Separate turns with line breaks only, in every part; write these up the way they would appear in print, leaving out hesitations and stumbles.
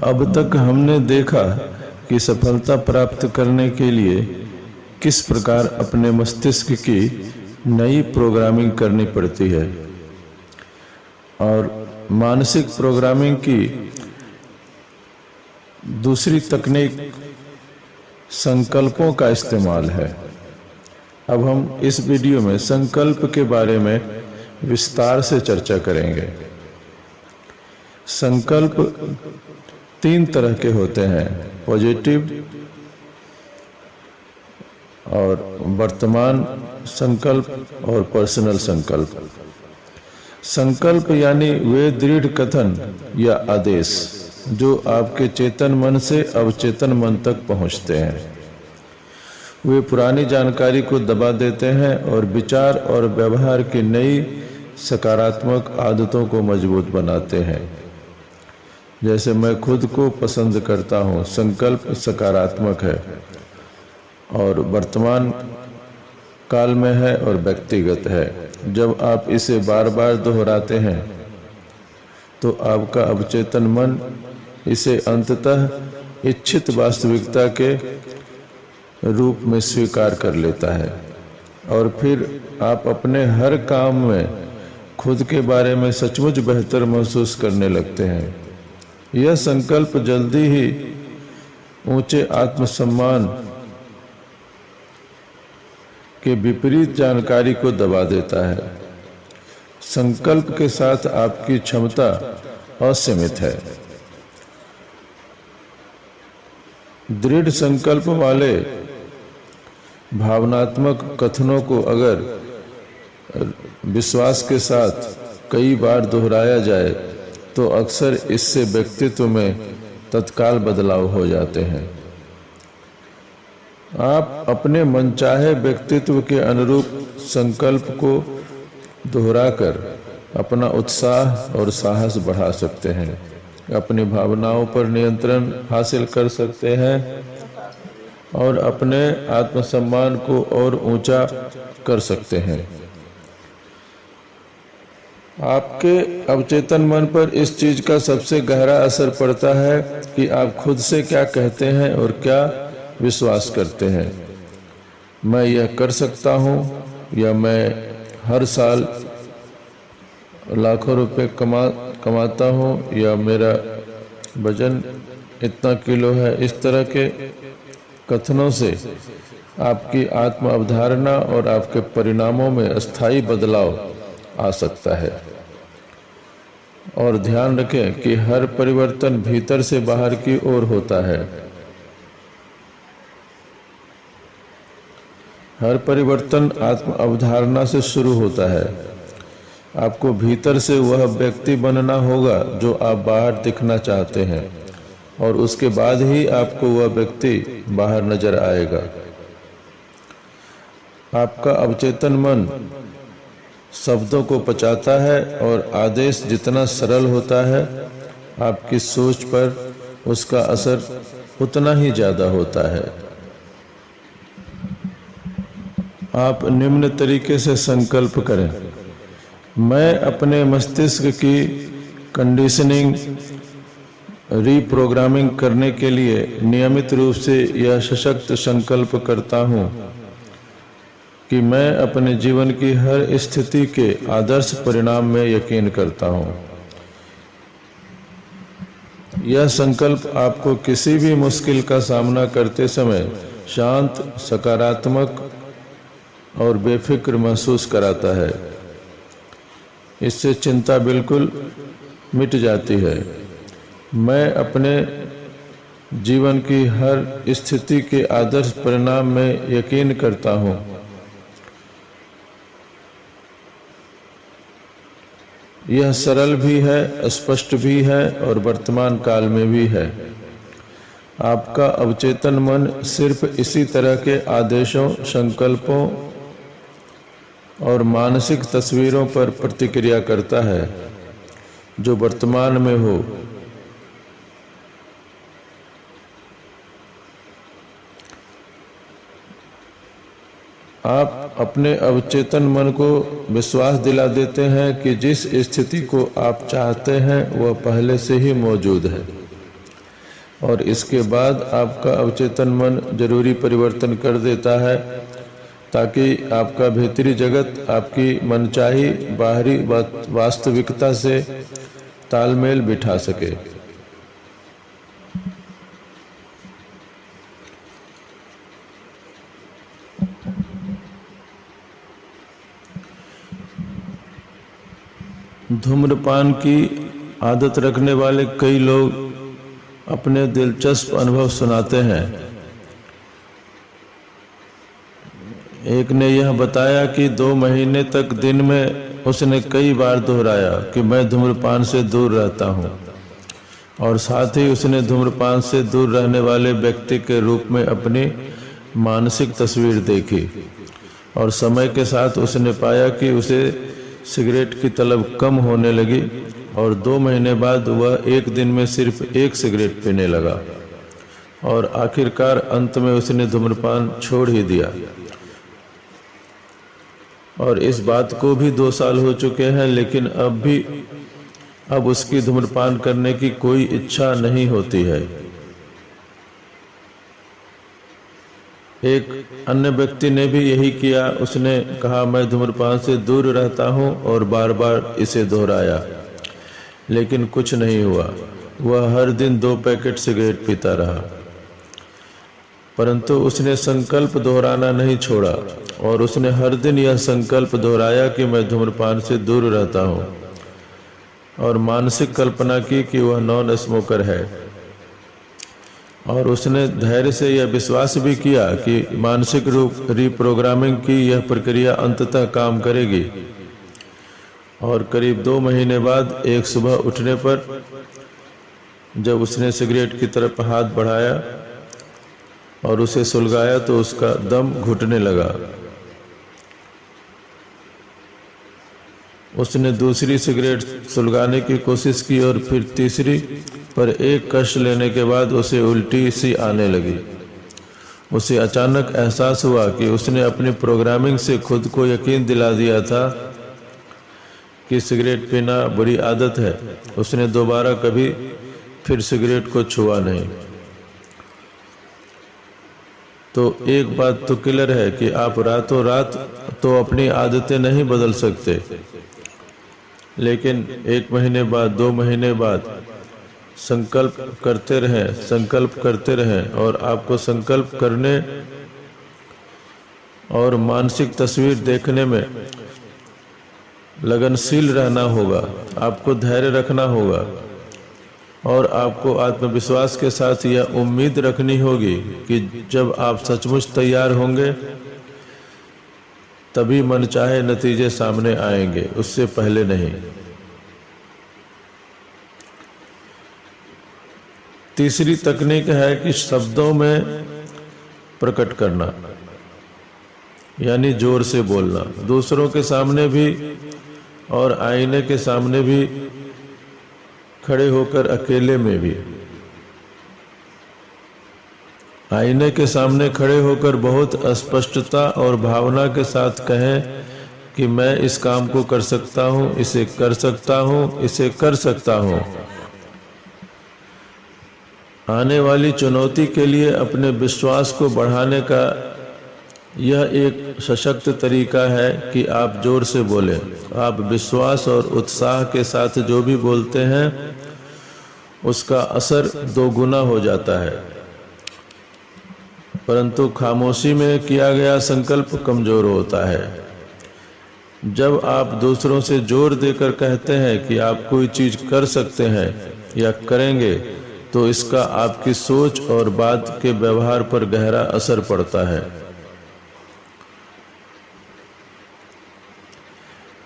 अब तक हमने देखा कि सफलता प्राप्त करने के लिए किस प्रकार अपने मस्तिष्क की नई प्रोग्रामिंग करनी पड़ती है और मानसिक प्रोग्रामिंग की दूसरी तकनीक संकल्पों का इस्तेमाल है। अब हम इस वीडियो में संकल्प के बारे में विस्तार से चर्चा करेंगे। संकल्प 3 तरह के होते हैं, पॉजिटिव और वर्तमान संकल्प और पर्सनल संकल्प। संकल्प यानी वे दृढ़ कथन या आदेश जो आपके चेतन मन से अवचेतन मन तक पहुंचते हैं। वे पुरानी जानकारी को दबा देते हैं और विचार और व्यवहार की नई सकारात्मक आदतों को मजबूत बनाते हैं। जैसे मैं खुद को पसंद करता हूँ, संकल्प सकारात्मक है और वर्तमान काल में है और व्यक्तिगत है। जब आप इसे बार बार दोहराते हैं तो आपका अवचेतन मन इसे अंततः इच्छित वास्तविकता के रूप में स्वीकार कर लेता है और फिर आप अपने हर काम में खुद के बारे में सचमुच बेहतर महसूस करने लगते हैं। यह संकल्प जल्दी ही ऊंचे आत्मसम्मान के विपरीत जानकारी को दबा देता है। संकल्प के साथ आपकी क्षमता असीमित है। दृढ़ संकल्प वाले भावनात्मक कथनों को अगर विश्वास के साथ कई बार दोहराया जाए तो अक्सर इससे व्यक्तित्व में तत्काल बदलाव हो जाते हैं। आप अपने मनचाहे व्यक्तित्व के अनुरूप संकल्प को दोहराकर अपना उत्साह और साहस बढ़ा सकते हैं, अपनी भावनाओं पर नियंत्रण हासिल कर सकते हैं और अपने आत्मसम्मान को और ऊंचा कर सकते हैं। आपके अवचेतन मन पर इस चीज का सबसे गहरा असर पड़ता है कि आप खुद से क्या कहते हैं और क्या विश्वास करते हैं। मैं यह कर सकता हूँ, या मैं हर साल लाखों रुपए कमाता हूँ, या मेरा वजन इतना किलो है। इस तरह के कथनों से आपकी आत्म अवधारणा और आपके परिणामों में अस्थायी बदलाव आ सकता है। और ध्यान रखें कि हर परिवर्तन भीतर से बाहर की ओर होता है। हर परिवर्तन आत्म अवधारणा से शुरू होता है। आपको भीतर से वह व्यक्ति बनना होगा जो आप बाहर दिखना चाहते हैं और उसके बाद ही आपको वह व्यक्ति बाहर नजर आएगा। आपका अवचेतन मन शब्दों को पचाता है और आदेश जितना सरल होता है, आपकी सोच पर उसका असर उतना ही ज्यादा होता है। आप निम्न तरीके से संकल्प करें। मैं अपने मस्तिष्क की कंडीशनिंग रीप्रोग्रामिंग करने के लिए नियमित रूप से यह सशक्त संकल्प करता हूँ कि मैं अपने जीवन की हर स्थिति के आदर्श परिणाम में यकीन करता हूँ। यह संकल्प आपको किसी भी मुश्किल का सामना करते समय शांत, सकारात्मक और बेफिक्र महसूस कराता है। इससे चिंता बिल्कुल मिट जाती है। मैं अपने जीवन की हर स्थिति के आदर्श परिणाम में यकीन करता हूँ। यह सरल भी है, स्पष्ट भी है और वर्तमान काल में भी है। आपका अवचेतन मन सिर्फ इसी तरह के आदेशों, संकल्पों और मानसिक तस्वीरों पर प्रतिक्रिया करता है जो वर्तमान में हो। आप अपने अवचेतन मन को विश्वास दिला देते हैं कि जिस स्थिति को आप चाहते हैं वह पहले से ही मौजूद है। और इसके बाद आपका अवचेतन मन जरूरी परिवर्तन कर देता है ताकि आपका भीतरी जगत आपकी मनचाही बाहरी वास्तविकता से तालमेल बिठा सके। धूम्रपान की आदत रखने वाले कई लोग अपने दिलचस्प अनुभव सुनाते हैं। एक ने यह बताया कि 2 महीने तक दिन में उसने कई बार दोहराया कि मैं धूम्रपान से दूर रहता हूँ, और साथ ही उसने धूम्रपान से दूर रहने वाले व्यक्ति के रूप में अपनी मानसिक तस्वीर देखी, और समय के साथ उसने पाया कि उसे सिगरेट की तलब कम होने लगी, और 2 महीने बाद वह एक दिन में सिर्फ 1 सिगरेट पीने लगा, और आखिरकार अंत में उसने धूम्रपान छोड़ ही दिया। और इस बात को भी 2 साल हो चुके हैं, लेकिन अब उसकी धूम्रपान करने की कोई इच्छा नहीं होती है। एक अन्य व्यक्ति ने भी यही किया। उसने कहा, मैं धूम्रपान से दूर रहता हूं, और बार बार इसे दोहराया, लेकिन कुछ नहीं हुआ। वह हर दिन 2 पैकेट सिगरेट पीता रहा, परंतु उसने संकल्प दोहराना नहीं छोड़ा, और उसने हर दिन यह संकल्प दोहराया कि मैं धूम्रपान से दूर रहता हूं, और मानसिक कल्पना की कि वह नॉन स्मोकर है। और उसने धैर्य से यह विश्वास भी किया कि मानसिक रूप रीप्रोग्रामिंग की यह प्रक्रिया अंततः काम करेगी। और करीब 2 महीने बाद एक सुबह उठने पर जब उसने सिगरेट की तरफ हाथ बढ़ाया और उसे सुलगाया तो उसका दम घुटने लगा। उसने दूसरी सिगरेट सुलगाने की कोशिश की और फिर तीसरी, पर एक कश लेने के बाद उसे उल्टी सी आने लगी। उसे अचानक एहसास हुआ कि उसने अपनी प्रोग्रामिंग से खुद को यकीन दिला दिया था कि सिगरेट पीना बुरी आदत है। उसने दोबारा कभी फिर सिगरेट को छुआ नहीं। तो एक बात तो क्लियर है कि आप रातों रात तो अपनी आदतें नहीं बदल सकते, लेकिन 1 महीने बाद, 2 महीने बाद संकल्प करते रहें और आपको संकल्प करने और मानसिक तस्वीर देखने में लगनशील रहना होगा। आपको धैर्य रखना होगा, और आपको आत्मविश्वास के साथ यह उम्मीद रखनी होगी कि जब आप सचमुच तैयार होंगे तभी मनचाहे नतीजे सामने आएंगे, उससे पहले नहीं। तीसरी तकनीक है कि शब्दों में प्रकट करना, यानी जोर से बोलना, दूसरों के सामने भी और आईने के सामने भी, खड़े होकर अकेले में भी। आईने के सामने खड़े होकर बहुत स्पष्टता और भावना के साथ कहें कि मैं इस काम को कर सकता हूँ, इसे कर सकता हूँ, इसे कर सकता हूँ। आने वाली चुनौती के लिए अपने विश्वास को बढ़ाने का यह एक सशक्त तरीका है कि आप जोर से बोलें। आप विश्वास और उत्साह के साथ जो भी बोलते हैं उसका असर 2 गुना हो जाता है, परंतु खामोशी में किया गया संकल्प कमजोर होता है। जब आप दूसरों से जोर देकर कहते हैं कि आप कोई चीज कर सकते हैं या करेंगे, तो इसका आपकी सोच और बात के व्यवहार पर गहरा असर पड़ता है।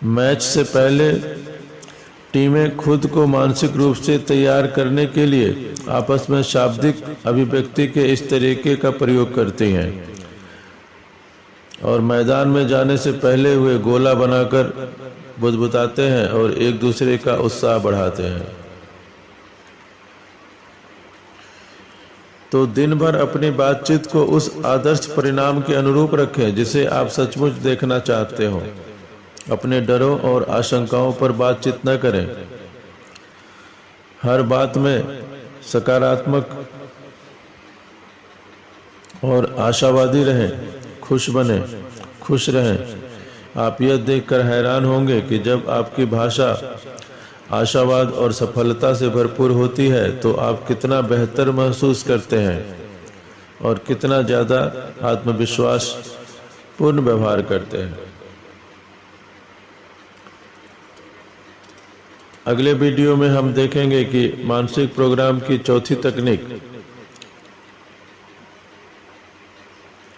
मैच से पहले टीमें खुद को मानसिक रूप से तैयार करने के लिए आपस में शाब्दिक अभिव्यक्ति के इस तरीके का प्रयोग करती हैं, और मैदान में जाने से पहले वे गोला बनाकर बुदबुदाते हैं और एक दूसरे का उत्साह बढ़ाते हैं। तो दिन भर अपनी बातचीत को उस आदर्श परिणाम के अनुरूप रखें जिसे आप सचमुच देखना चाहते हो। अपने डरों और आशंकाओं पर बातचीत न करें। हर बात में सकारात्मक और आशावादी रहें, खुश बने, खुश रहें। आप यह देखकर हैरान होंगे कि जब आपकी भाषा आशावाद और सफलता से भरपूर होती है तो आप कितना बेहतर महसूस करते हैं और कितना ज़्यादा आत्मविश्वास पूर्ण व्यवहार करते हैं। अगले वीडियो में हम देखेंगे कि मानसिक प्रोग्राम की चौथी तकनीक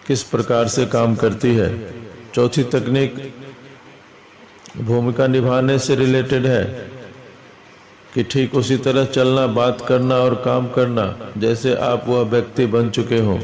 किस प्रकार से काम करती है। चौथी तकनीक भूमिका निभाने से रिलेटेड है कि ठीक उसी तरह चलना, बात करना और काम करना जैसे आप वह व्यक्ति बन चुके हों।